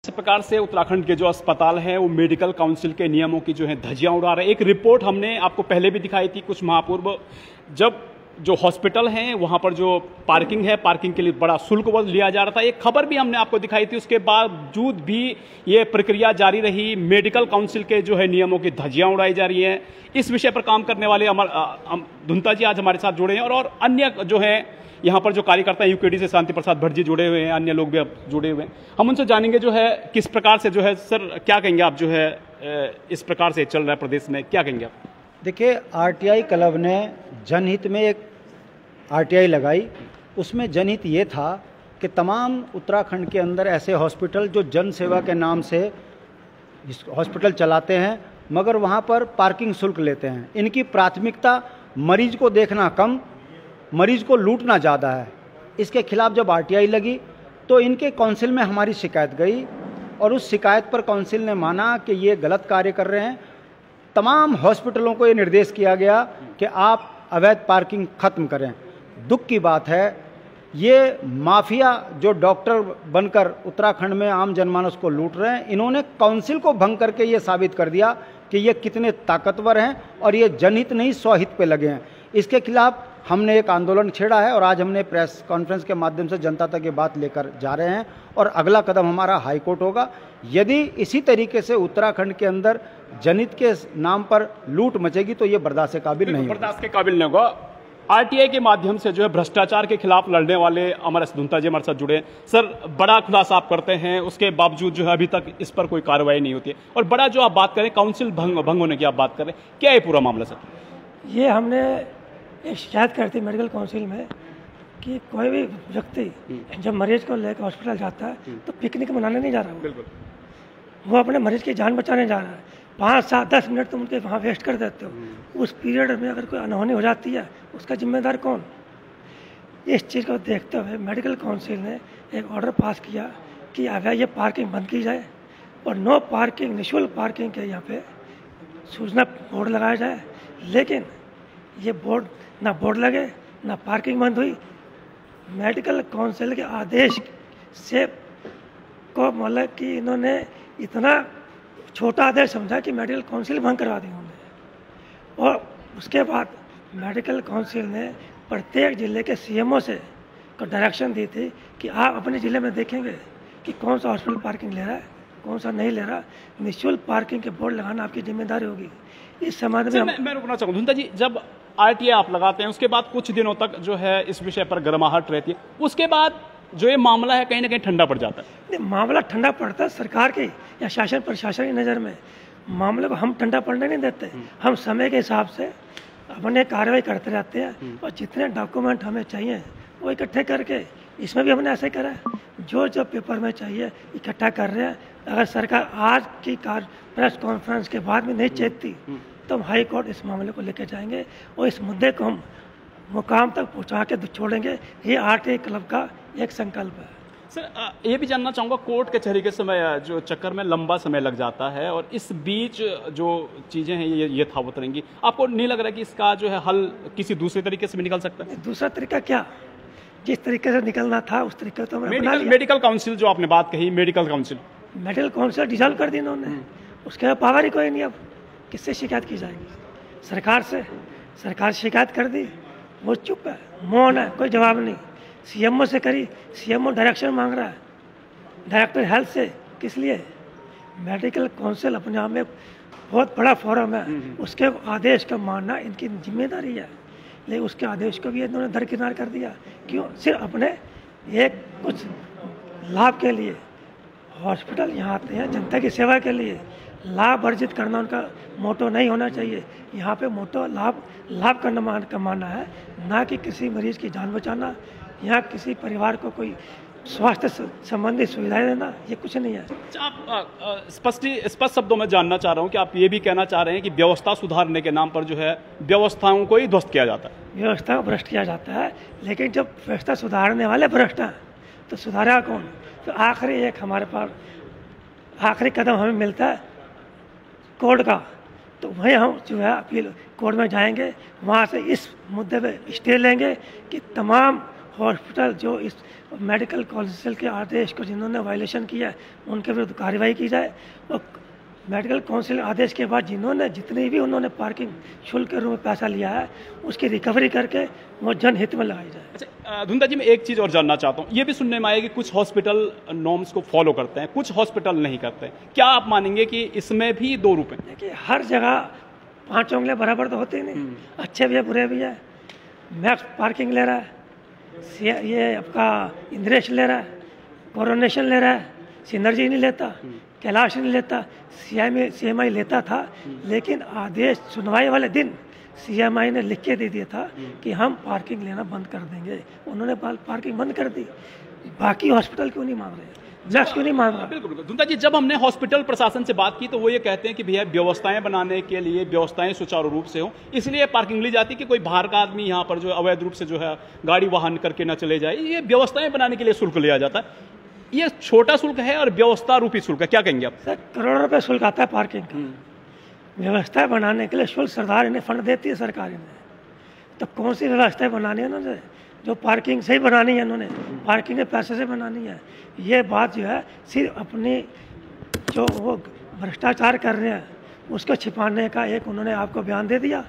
इस प्रकार से उत्तराखंड के जो अस्पताल हैं वो मेडिकल काउंसिल के नियमों की जो है धज्जियां उड़ा रहे हैं। एक रिपोर्ट हमने आपको पहले भी दिखाई थी कुछ माह पूर्व, जब जो हॉस्पिटल हैं वहां पर जो पार्किंग है, पार्किंग के लिए बड़ा शुल्क लिया जा रहा था। एक खबर भी हमने आपको दिखाई थी, उसके बावजूद भी ये प्रक्रिया जारी रही। मेडिकल काउंसिल के जो है नियमों की धज्जियां उड़ाई जा रही हैं। इस विषय पर काम करने वाले धुंता जी आज हमारे साथ जुड़े हैं और अन्य जो है यहाँ पर जो कार्यकर्ता हैं यूकेडी से शांति प्रसाद भट्ट जी जुड़े हुए हैं, अन्य लोग भी अब जुड़े हुए हैं। हम उनसे जानेंगे जो है किस प्रकार से जो है, सर क्या कहेंगे आप, जो है इस प्रकार से चल रहा है प्रदेश में, क्या कहेंगे आप? देखिए, आरटीआई क्लब ने जनहित में एक आरटीआई लगाई। उसमें जनहित ये था कि तमाम उत्तराखंड के अंदर ऐसे हॉस्पिटल जो जन सेवा के नाम से हॉस्पिटल चलाते हैं मगर वहाँ पर पार्किंग शुल्क लेते हैं, इनकी प्राथमिकता मरीज को देखना कम, मरीज को लूटना ज़्यादा है। इसके खिलाफ जब आरटीआई लगी तो इनके काउंसिल में हमारी शिकायत गई और उस शिकायत पर काउंसिल ने माना कि ये गलत कार्य कर रहे हैं। तमाम हॉस्पिटलों को ये निर्देश किया गया कि आप अवैध पार्किंग खत्म करें। दुख की बात है, ये माफिया जो डॉक्टर बनकर उत्तराखंड में आम जनमानस को लूट रहे हैं, इन्होंने काउंसिल को भंग करके ये साबित कर दिया कि ये कितने ताकतवर हैं और ये जनहित नहीं स्वहित पे लगे हैं। इसके खिलाफ हमने एक आंदोलन छेड़ा है और आज हमने प्रेस कॉन्फ्रेंस के माध्यम से जनता तक ये बात लेकर जा रहे हैं और अगला कदम हमारा हाईकोर्ट होगा। यदि इसी तरीके से उत्तराखंड के अंदर जनहित के नाम पर लूट मचेगी तो ये बर्दाश्त के काबिल नहीं होगा। बर्दाश्त के काबिल नहीं होगा। आरटीआई के माध्यम से जो है भ्रष्टाचार के खिलाफ लड़ने वाले अमर धुंता जी हमारे साथ जुड़े। सर, बड़ा खुलासा आप करते हैं, उसके बावजूद जो है अभी तक इस पर कोई कार्रवाई नहीं होती है और बड़ा जो आप बात करें काउंसिल भंग होने की आप बात करें, क्या है पूरा मामला सर? ये हमने एक शिकायत करती मेडिकल काउंसिल में कि कोई भी व्यक्ति जब मरीज को लेकर हॉस्पिटल जाता है तो पिकनिक मनाने नहीं जा रहा, बिल्कुल वो अपने मरीज की जान बचाने जा रहा है। 5, 7, 10 मिनट तुम उनके वहाँ वेस्ट कर देते हो। उस पीरियड में अगर कोई अनहोनी हो जाती है उसका जिम्मेदार कौन? इस चीज़ को देखते हुए मेडिकल काउंसिल ने एक ऑर्डर पास किया कि अगर ये पार्किंग बंद की जाए और नो पार्किंग, निःशुल्क पार्किंग के यहाँ पे सूचना बोर्ड लगाया जाए। लेकिन ये बोर्ड ना बोर्ड लगे ना पार्किंग बंद हुई। मेडिकल काउंसिल के आदेश से को मतलब कि इन्होंने इतना छोटा आदेश समझा कि मेडिकल काउंसिल भंग करवा दी उन्होंने। और उसके बाद मेडिकल काउंसिल ने प्रत्येक ज़िले के सीएमओ से को डायरेक्शन दी थी कि आप अपने ज़िले में देखेंगे कि कौन सा हॉस्पिटल पार्किंग ले रहा है, कौन सा नहीं ले रहा। निःशुल्क पार्किंग के बोर्ड लगाना आपकी जिम्मेदारी होगी। इस संबंध में मैं रुकना चाहूँगा धुंता जी, जब आरटीआई आप लगाते हैं उसके बाद कुछ दिनों तक जो है इस विषय पर गर्माहट रहती है, उसके बाद जो ये मामला है कहीं ना कहीं ठंडा पड़ जाता है। नहीं, मामला ठंडा पड़ता है सरकार की या शासन प्रशासन की नज़र में। मामले को हम ठंडा पड़ने नहीं देते। हम समय के हिसाब से अपने कार्रवाई करते रहते हैं और जितने डॉक्यूमेंट हमें चाहिए वो इकट्ठे करके, इसमें भी हमने ऐसे करा है, जो पेपर में चाहिए इकट्ठा कर रहे हैं। अगर सरकार आज की प्रेस कॉन्फ्रेंस के बाद में नहीं चेतती तो हम हाई कोर्ट इस मामले को लेकर जाएंगे और इस मुद्दे को हम मुकाम तक पहुंचा के छोड़ेंगे। ये आरटीआई क्लब का एक संकल्प है। सर, ये भी जानना चाहूँगा, कोर्ट कचहरी के समय जो चक्कर में लंबा समय लग जाता है और इस बीच जो चीज़ें हैं ये यथावत रहेंगी, आपको नहीं लग रहा कि इसका जो है हल किसी दूसरे तरीके से भी निकल सकता है? दूसरा तरीका क्या? जिस तरीके से निकलना था उस तरीके तो मेडिकल काउंसिल जो आपने बात कही, मेडिकल काउंसिल डिजॉल्व कर दी इन्होंने। उसके बाद पावर ही कोई नहीं। अब किससे शिकायत की जाएगी? सरकार से। सरकार शिकायत कर दी, वो चुप है, मौन है, कोई जवाब नहीं। सीएमओ से करी, सीएमओ डायरेक्शन मांग रहा है डायरेक्टर हेल्थ से। किस लिए? मेडिकल काउंसिल अपने आप में बहुत बड़ा फोरम है, उसके आदेश का मानना इनकी जिम्मेदारी है। लेकिन उसके आदेश को भी इन्होंने दरकिनार कर दिया। क्यों? सिर्फ अपने एक कुछ लाभ के लिए। हॉस्पिटल यहाँ आते हैं जनता की सेवा के लिए, लाभ अर्जित करना उनका मोटो नहीं होना चाहिए। यहाँ पे मोटो लाभ करना कमाना है, ना कि किसी मरीज की जान बचाना या किसी परिवार को कोई स्वास्थ्य संबंधी सुविधाएं देना, ये कुछ नहीं है। आप स्पष्ट शब्दों में जानना चाह रहा हूँ कि आप ये भी कहना चाह रहे हैं कि व्यवस्था सुधारने के नाम पर जो है व्यवस्थाओं को ही ध्वस्त किया जाता है? व्यवस्था को भ्रष्ट किया जाता है, लेकिन जब व्यवस्था सुधारने वाले भ्रष्ट हैं तो सुधारा कौन? तो आखिरी एक हमारे पास आखिरी कदम हमें मिलता है कोर्ट का, तो वहीं हम जो है अपील कोर्ट में जाएंगे, वहाँ से इस मुद्दे पे स्टे लेंगे कि तमाम हॉस्पिटल जो इस मेडिकल काउंसिल के आदेश को जिन्होंने वायलेशन किया है उनके विरुद्ध कार्रवाई की जाए, और मेडिकल काउंसिल आदेश के बाद जिन्होंने जितनी भी उन्होंने पार्किंग शुल्क के रूप में पैसा लिया है उसकी रिकवरी करके वो जनहित में लगाई जाए। अच्छा धुंधा जी, मैं एक चीज़ और जानना चाहता हूँ, ये भी सुनने में आया कि कुछ हॉस्पिटल नॉर्म्स को फॉलो करते हैं, कुछ हॉस्पिटल नहीं करते हैं, क्या आप मानेंगे कि इसमें भी दो रूप हैं? देखिए हर जगह 5 उंगलियां बराबर तो होती नहीं, अच्छे भी है बुरे भी है। मैक्स पार्किंग ले रहा है, ये आपका इंद्रेश ले रहा है, कोरोनेशन ले रहा है, सिनर्जी नहीं लेता, कैलाश नहीं लेता, CMI लेता था, लेकिन आदेश सुनवाई वाले दिन CMI ने लिख के दे दिया था कि हम पार्किंग लेना बंद कर देंगे। उन्होंने पार्किंग बंद कर दी, बाकी हॉस्पिटल क्यों नहीं मान रहे, मैक्स क्यों नहीं मान रहा? बिल्कुल धुंधा जी, जब हमने हॉस्पिटल प्रशासन से बात की तो वो ये कहते हैं कि भैया व्यवस्थाएं बनाने के लिए व्यवस्थाएं सुचारू रूप से हो, इसलिए पार्किंग ली जाती है कि कोई बाहर का आदमी यहाँ पर जो अवैध रूप से जो है गाड़ी वाहन करके न चले जाए, ये व्यवस्थाएं बनाने के लिए शुल्क लिया जाता है। ये छोटा शुल्क है और व्यवस्था रूपी शुल्क है, क्या कहेंगे आप? सर करोड़ों रुपए शुल्क आता है पार्किंग का, व्यवस्था बनाने के लिए शुल्क सरकार इन्हें फंड देती है सरकार इन्हें, तो कौन सी व्यवस्था बनानी है उन्होंने? जो पार्किंग से ही बनानी है उन्होंने, पार्किंग के पैसे से बनानी है। ये बात जो है सिर्फ अपनी जो वो भ्रष्टाचार कर रहे हैं उसको छिपाने का एक उन्होंने आपको बयान दे दिया,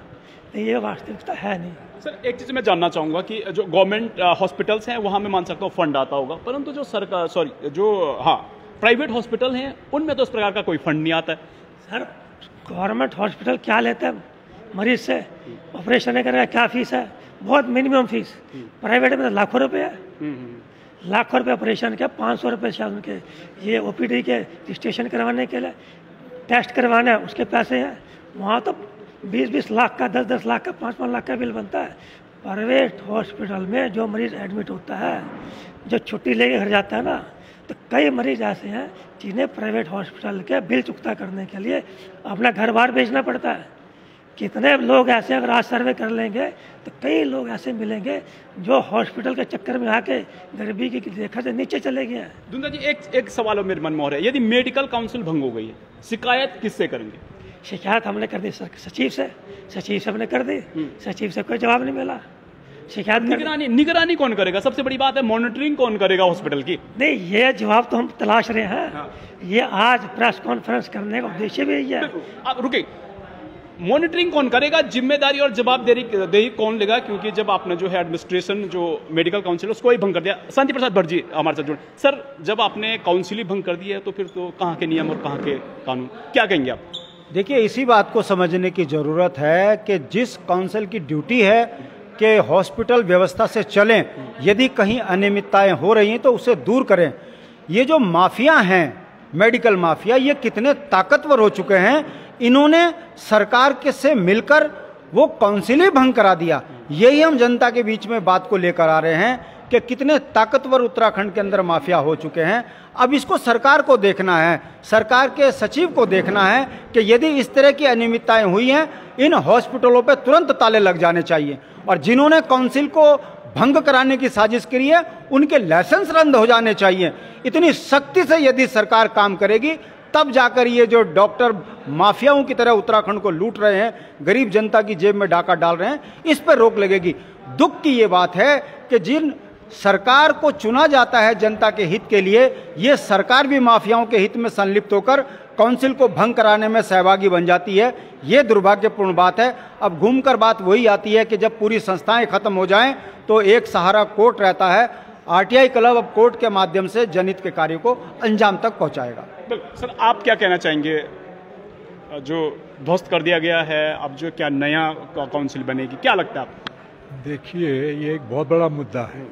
ये वास्तविकता है नहीं। सर एक चीज़ मैं जानना चाहूँगा कि जो गवर्नमेंट हॉस्पिटल्स हैं वहाँ मैं मान सकता हूँ फंड आता होगा, परंतु जो सरकार प्राइवेट हॉस्पिटल हैं उनमें तो इस प्रकार का कोई फंड नहीं आता है। सर गवर्नमेंट हॉस्पिटल क्या लेता है मरीज से, ऑपरेशन नहीं करेगा क्या फीस है, बहुत मिनिमम फीस। प्राइवेट में तो लाखों रुपये है, लाखों रुपये ऑपरेशन के, 500 रुपये शायद उनके ये OPD के रजिस्ट्रेशन करवाने के लिए, टेस्ट करवाना है उसके पैसे हैं। वहाँ तो 20-20 लाख का, 10-10 लाख का, 5-5 लाख का बिल बनता है। प्राइवेट हॉस्पिटल में जो मरीज एडमिट होता है, जो छुट्टी लेके घर जाता है ना, तो कई मरीज ऐसे हैं जिन्हें प्राइवेट हॉस्पिटल के बिल चुकता करने के लिए अपना घर बार बेचना पड़ता है। कितने लोग ऐसे, अगर आज सर्वे कर लेंगे तो कई लोग ऐसे मिलेंगे जो हॉस्पिटल के चक्कर में आके गरीबी की रेखा से नीचे चले गए हैं। धुंधा जी एक सवाल मेरे मन में हो रहा है, यदि मेडिकल काउंसिल भंग हो गई है, शिकायत किससे करेंगे? शिकायत हमने कर दी सचिव से हमने कर दी, सचिव से कोई जवाब नहीं मिला। शिकायत निगरानी कौन करेगा? सबसे बड़ी बात है मॉनिटरिंग कौन करेगा हॉस्पिटल की? नहीं, ये जवाब तो हम तलाश रहे हैं। हाँ। ये आज प्रेस कॉन्फ्रेंस करने का उद्देश्य भी यही है। आप रुके, मॉनिटरिंग कौन करेगा, जिम्मेदारी और जवाबदेही कौन लेगा? क्योंकि जब आपने जो है एडमिनिस्ट्रेशन जो मेडिकल काउंसिल उसको ही भंग कर दिया। शांति प्रसाद भट्ट जी हमारे साथ जुड़े। सर जब आपने काउंसिल ही भंग कर दिया है तो फिर तो कहाँ के नियम और कहाँ के कानून, क्या कहेंगे आप? देखिए इसी बात को समझने की ज़रूरत है कि जिस काउंसिल की ड्यूटी है कि हॉस्पिटल व्यवस्था से चलें, यदि कहीं अनियमितताएं हो रही हैं तो उसे दूर करें। ये जो माफिया हैं, मेडिकल माफिया, ये कितने ताकतवर हो चुके हैं, इन्होंने सरकार के से मिलकर वो काउंसिल ही भंग करा दिया। यही हम जनता के बीच में बात को लेकर आ रहे हैं कि कितने ताकतवर उत्तराखंड के अंदर माफिया हो चुके हैं। अब इसको सरकार को देखना है, सरकार के सचिव को देखना है कि यदि इस तरह की अनियमितताएं हुई हैं, इन हॉस्पिटलों पर तुरंत ताले लग जाने चाहिए, और जिन्होंने काउंसिल को भंग कराने की साजिश करी है उनके लाइसेंस रद्द हो जाने चाहिए। इतनी सख्ती से यदि सरकार काम करेगी तब जाकर ये जो डॉक्टर माफियाओं की तरह उत्तराखंड को लूट रहे हैं, गरीब जनता की जेब में डाका डाल रहे हैं, इस पर रोक लगेगी। दुख की ये बात है कि जिन सरकार को चुना जाता है जनता के हित के लिए, ये सरकार भी माफियाओं के हित में संलिप्त होकर काउंसिल को भंग कराने में सहभागी बन जाती है। ये दुर्भाग्यपूर्ण बात है। अब घूमकर बात वही आती है कि जब पूरी संस्थाएं खत्म हो जाएं तो एक सहारा कोर्ट रहता है। RTI क्लब अब कोर्ट के माध्यम से जनहित के कार्य को अंजाम तक पहुंचाएगा। सर आप क्या कहना चाहेंगे, जो ध्वस्त कर दिया गया है, अब जो क्या नया काउंसिल बनेगी, क्या लगता है आपको? देखिए ये एक बहुत बड़ा मुद्दा है।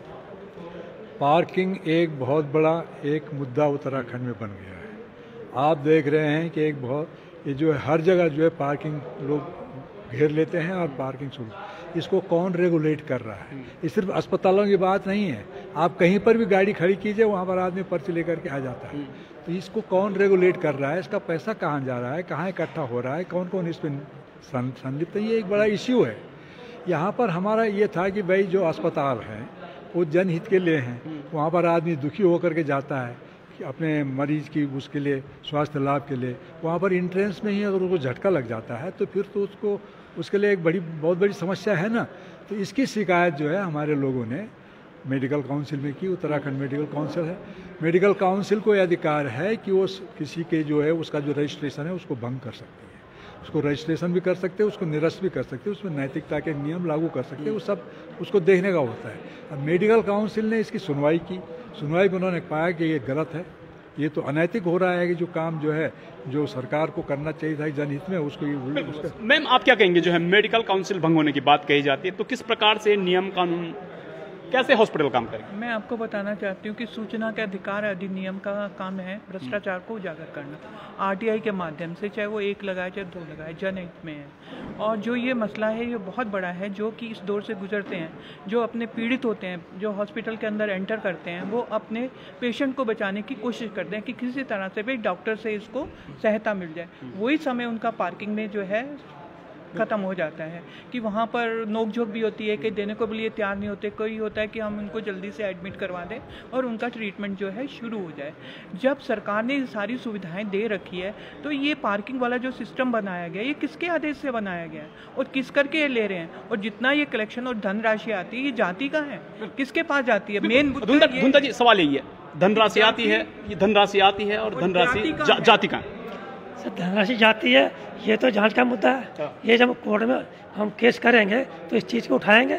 पार्किंग एक बहुत बड़ा एक मुद्दा उत्तराखंड में बन गया है। आप देख रहे हैं कि एक बहुत ये जो है हर जगह जो है पार्किंग लोग घेर लेते हैं और पार्किंग शुरू, इसको कौन रेगुलेट कर रहा है? ये सिर्फ अस्पतालों की बात नहीं है, आप कहीं पर भी गाड़ी खड़ी कीजिए वहाँ पर आदमी पर्ची लेकर के आ जाता है। तो इसको कौन रेगुलेट कर रहा है? इसका पैसा कहाँ जा रहा है, कहाँ इकट्ठा हो रहा है, कौन कौन इसमें संलिप्त है? ये एक बड़ा इश्यू है। यहाँ पर हमारा ये था कि भाई जो अस्पताल हैं वो जनहित के लिए हैं, वहाँ पर आदमी दुखी होकर के जाता है कि अपने मरीज की उसके लिए स्वास्थ्य लाभ के लिए, वहाँ पर इंट्रेंस में ही अगर उसको झटका लग जाता है तो फिर तो उसके लिए एक बहुत बड़ी समस्या है ना। तो इसकी शिकायत जो है हमारे लोगों ने मेडिकल काउंसिल में की, उत्तराखंड मेडिकल काउंसिल है। मेडिकल काउंसिल को यह अधिकार है कि वो किसी के जो है उसका जो रजिस्ट्रेशन है उसको भंग कर सकती है, उसको रजिस्ट्रेशन भी कर सकते हैं, उसको निरस्त भी कर सकते हैं, उसमें नैतिकता के नियम लागू कर सकते हैं, वो सब उसको देखने का होता है। अब मेडिकल काउंसिल ने इसकी सुनवाई की, सुनवाई में उन्होंने पाया कि ये गलत है, ये तो अनैतिक हो रहा है कि जो काम जो है जो सरकार को करना चाहिए था जनहित में उसको ये। मैम आप क्या कहेंगे, जो है मेडिकल काउंसिल भंग होने की बात कही जाती है, तो किस प्रकार से नियम कानून कैसे हॉस्पिटल काम करेंगे? मैं आपको बताना चाहती हूँ कि सूचना के अधिकार अधिनियम का काम है भ्रष्टाचार को उजागर करना आरटीआई के माध्यम से, चाहे वो 1 लगाए चाहे 2 लगाए, जनहित में है। और जो ये मसला है ये बहुत बड़ा है, जो कि इस दौर से गुजरते हैं, जो अपने पीड़ित होते हैं, जो हॉस्पिटल के अंदर एंटर करते हैं, वो अपने पेशेंट को बचाने की कोशिश करते हैं कि किसी तरह से भी डॉक्टर से इसको सहायता मिल जाए। वही समय उनका पार्किंग में जो है ख़त्म हो जाता है कि वहाँ पर नोकझोंक भी होती है कि देने को भी लिए तैयार नहीं होते, कोई होता है कि हम उनको जल्दी से एडमिट करवा दें और उनका ट्रीटमेंट जो है शुरू हो जाए। जब सरकार ने ये सारी सुविधाएं दे रखी है तो ये पार्किंग वाला जो सिस्टम बनाया गया ये किसके आदेश से बनाया गया है और किस करके ले रहे हैं, और जितना ये कलेक्शन और धनराशि आती है ये जाति का है, किसके पास जाती है? मेन धुंधा जी सवाल यही है, धनराशि आती है, ये धनराशि आती है और धनराशि जाति का धनराशि जाती है, ये तो जांच का मुद्दा है। ये जब कोर्ट में हम केस करेंगे तो इस चीज़ को उठाएंगे,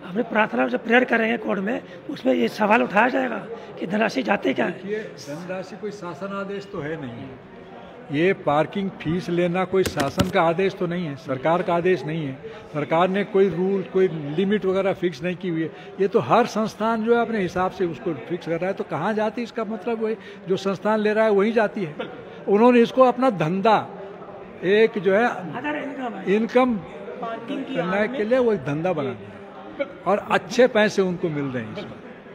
अपनी प्रार्थना जब प्रेयर करेंगे कोर्ट में, उसमें ये सवाल उठाया जाएगा कि धनराशि जाती क्या है। ये धनराशि कोई शासन आदेश तो है नहीं, ये पार्किंग फीस लेना कोई शासन का आदेश तो नहीं है, सरकार का आदेश नहीं है, सरकार ने कोई रूल कोई लिमिट वगैरह फिक्स नहीं की हुई है। ये तो हर संस्थान जो है अपने हिसाब से उसको फिक्स कर रहा है, तो कहाँ जाती है इसका मतलब वही जो संस्थान ले रहा है वही जाती है। उन्होंने इसको अपना धंधा एक जो है इनकम करने के लिए वो धंधा बना दिया और अच्छे पैसे उनको मिल रहे हैं, इसमें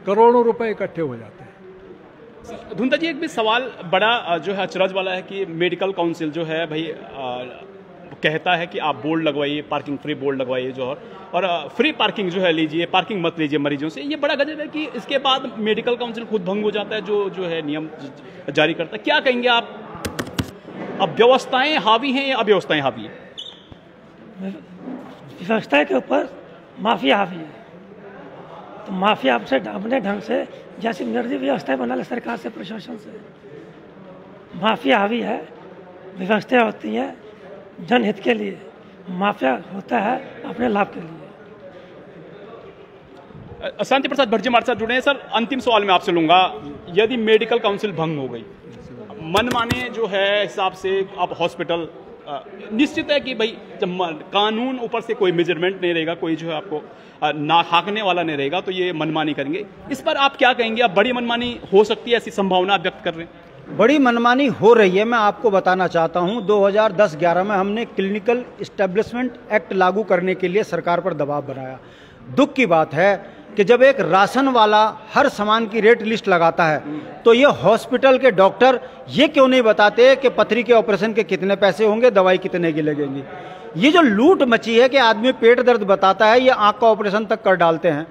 करोड़ों रुपए इकट्ठे हो जाते हैं। धुंधा जी एक भी सवाल बड़ा जो है अचरज वाला है कि मेडिकल काउंसिल जो है भाई कहता है कि आप बोर्ड लगवाइए, पार्किंग फ्री बोर्ड लगवाइए जो और फ्री पार्किंग जो है लीजिए, पार्किंग मत लीजिए मरीजों से। ये बड़ा गजब है कि इसके बाद मेडिकल काउंसिल खुद भंग हो जाता है जो है नियम जारी करता है। क्या कहेंगे आप, अब व्यवस्थाएं हावी हैं या अव्यवस्थाएं हावी हैं? व्यवस्था के ऊपर माफिया हावी है, तो माफिया अपने ढंग से जैसी मर्जी व्यवस्थाएं बना ले सरकार से प्रशासन से, माफिया हावी है। व्यवस्था होती है जनहित के लिए, माफिया होता है अपने लाभ के लिए। शांति प्रसाद भट्ट जी हमारे साथ जुड़े हैं। सर अंतिम सवाल मैं आपसे लूंगा, यदि मेडिकल काउंसिल भंग हो गई, मनमाने जो है हिसाब से अब हॉस्पिटल, निश्चित है कि भाई जब कानून ऊपर से कोई मेजरमेंट नहीं रहेगा, कोई जो है आपको ना हाँकने वाला नहीं रहेगा, तो ये मनमानी करेंगे। इस पर आप क्या कहेंगे? अब बड़ी मनमानी हो सकती है, ऐसी संभावना आप व्यक्त कर रहे हैं? बड़ी मनमानी हो रही है। मैं आपको बताना चाहता हूं 2010-11 में हमने क्लिनिकल इस्टेब्लिशमेंट एक्ट लागू करने के लिए सरकार पर दबाव बनाया। दुख की बात है कि जब एक राशन वाला हर सामान की रेट लिस्ट लगाता है तो ये हॉस्पिटल के डॉक्टर ये क्यों नहीं बताते कि पथरी के ऑपरेशन के कितने पैसे होंगे, दवाई कितने की लगेगी। ये जो लूट मची है कि आदमी पेट दर्द बताता है, ये आंख का ऑपरेशन तक कर डालते हैं,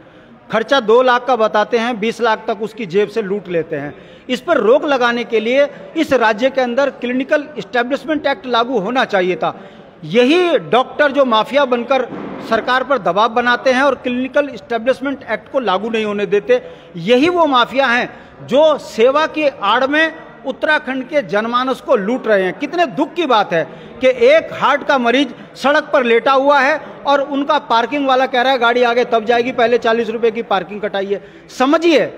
खर्चा 2 लाख का बताते हैं, 20 लाख तक उसकी जेब से लूट लेते हैं। इस पर रोक लगाने के लिए इस राज्य के अंदर क्लिनिकल इस्टेब्लिशमेंट एक्ट लागू होना चाहिए था। यही डॉक्टर जो माफिया बनकर सरकार पर दबाव बनाते हैं और क्लिनिकल इस्टेब्लिशमेंट एक्ट को लागू नहीं होने देते, यही वो माफिया हैं जो सेवा की आड़ में उत्तराखंड के जनमानस को लूट रहे हैं। कितने दुख की बात है कि एक हार्ट का मरीज सड़क पर लेटा हुआ है और उनका पार्किंग वाला कह रहा है गाड़ी आगे तब जाएगी, पहले 40 रुपए की पार्किंग कटाइए। समझिए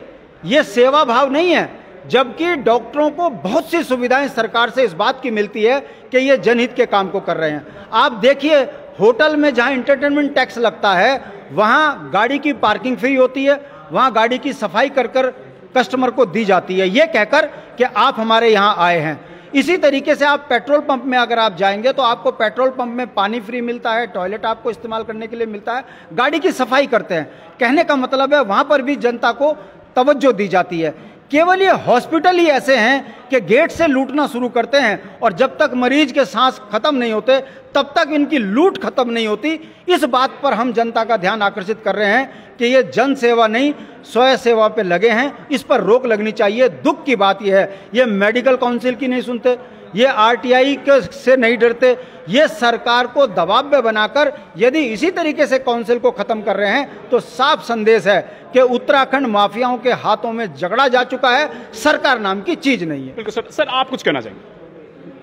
ये सेवा भाव नहीं है, जबकि डॉक्टरों को बहुत सी सुविधाएं सरकार से इस बात की मिलती है कि ये जनहित के काम को कर रहे हैं। आप देखिए होटल में जहां एंटरटेनमेंट टैक्स लगता है वहां गाड़ी की पार्किंग फ्री होती है, वहां गाड़ी की सफाई कर कस्टमर को दी जाती है, ये कहकर कि आप हमारे यहाँ आए हैं। इसी तरीके से आप पेट्रोल पंप में अगर आप जाएंगे तो आपको पेट्रोल पंप में पानी फ्री मिलता है, टॉयलेट आपको इस्तेमाल करने के लिए मिलता है, गाड़ी की सफाई करते हैं। कहने का मतलब है वहां पर भी जनता को तवज्जो दी जाती है। केवल ये हॉस्पिटल ही ऐसे हैं कि गेट से लूटना शुरू करते हैं और जब तक मरीज के सांस खत्म नहीं होते तब तक इनकी लूट खत्म नहीं होती। इस बात पर हम जनता का ध्यान आकर्षित कर रहे हैं कि ये जन सेवा नहीं स्वयं सेवा पे लगे हैं, इस पर रोक लगनी चाहिए। दुख की बात यह है ये मेडिकल काउंसिल की नहीं सुनते, ये आरटीआई से नहीं डरते, ये सरकार को दबाव में बनाकर यदि इसी तरीके से काउंसिल को खत्म कर रहे हैं तो साफ संदेश है कि उत्तराखंड माफियाओं के हाथों में झगड़ा जा चुका है, सरकार नाम की चीज नहीं है। बिल्कुल सर, आप कुछ कहना चाहेंगे?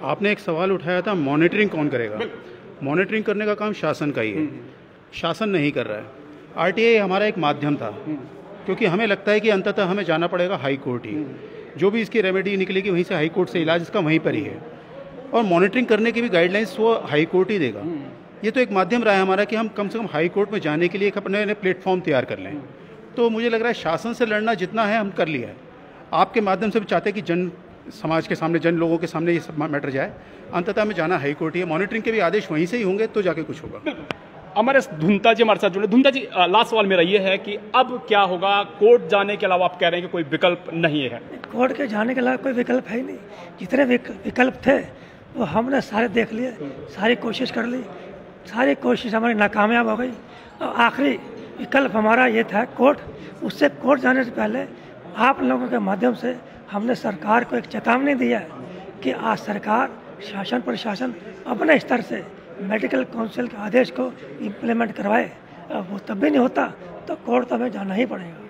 आपने एक सवाल उठाया था, मॉनिटरिंग कौन करेगा? मॉनिटरिंग करने का काम शासन का ही है, शासन नहीं कर रहा है। आरटीआई हमारा एक माध्यम था, क्योंकि हमें लगता है कि अंततः हमें जाना पड़ेगा हाई कोर्ट ही, जो भी इसकी रेमेडी निकलेगी वहीं से हाई कोर्ट से इलाज इसका वहीं पर ही है, और मॉनिटरिंग करने की भी गाइडलाइंस वो हाई कोर्ट ही देगा। ये तो एक माध्यम रहा है हमारा कि हम कम से कम हाई कोर्ट में जाने के लिए एक अपने प्लेटफॉर्म तैयार कर लें। तो मुझे लग रहा है शासन से लड़ना जितना है हम कर लिया है, आपके माध्यम से भी चाहते हैं कि जन समाज के सामने, जन लोगों के सामने ये सब मैटर जाए। अंततः में जाना हाई कोर्ट ही है, मॉनिटरिंग के भी आदेश वहीं से ही होंगे तो जाके कुछ होगा। हमारे धुंता जी हमारे साथ जुड़े। धुंता जी, लास्ट सवाल मेरा ये है कि अब क्या होगा? कोर्ट जाने के अलावा आप कह रहे हैं कि कोई विकल्प नहीं है? कोर्ट के जाने के अलावा कोई विकल्प है ही नहीं। जितने विकल्प थे वो हमने सारे देख लिए, सारी कोशिश कर ली, सारी कोशिश हमारी नाकामयाब हो गई। और आखिरी विकल्प हमारा ये था कोर्ट। उससे कोर्ट जाने से पहले आप लोगों के माध्यम से हमने सरकार को एक चेतावनी दिया है कि आज सरकार, शासन प्रशासन अपने स्तर से मेडिकल काउंसिल के आदेश को इम्प्लीमेंट करवाए। वो तब भी नहीं होता तो कोर्ट तो हमें जाना ही पड़ेगा।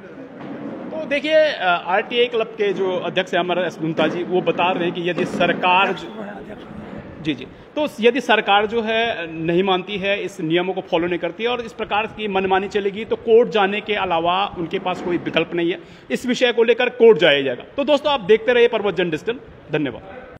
तो देखिए, आरटीआई क्लब के जो अध्यक्ष हैं हमारे धुंता जी, वो बता रहे हैं कि यदि सरकार जी, तो यदि सरकार जो है नहीं मानती है, इस नियमों को फॉलो नहीं करती है और इस प्रकार की मनमानी चलेगी तो कोर्ट जाने के अलावा उनके पास कोई विकल्प नहीं है। इस विषय को लेकर कोर्ट जाया जाएगा। तो दोस्तों, आप देखते रहिए प्रवचन डिजिटल। धन्यवाद।